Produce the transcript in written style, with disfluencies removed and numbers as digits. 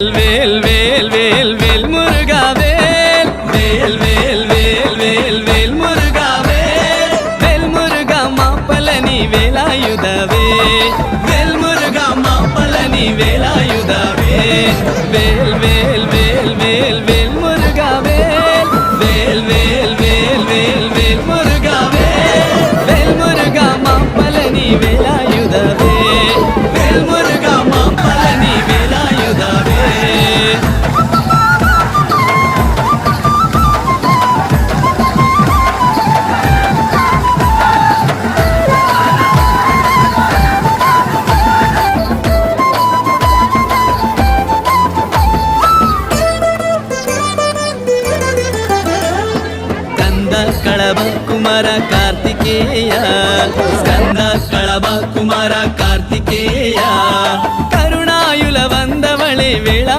வேல் வேல் வேல் வேல் முருகா வேல் வேல் வேல் வேல் வேல் வேல் முருகா வேல் வேல் முருகா மாப்பழனி வேலாயுதவே வேல் முருகா மாப்பழனி வேலாயுதவே வேல் வேல் வேல் வேல் வேல் முருகா வேல் வேல் வேல் வேல் வேல் வேல் முருகா வேல் வேல் முருகா மாப்பழனி வேலாயுதவே வேல் முருகா மாப்பழனி வேலாயுதவே. కళభ కుమార Karthikeya Skanda కళభ కుమార Karthikeya కరుణాయుల వందవళే వేళా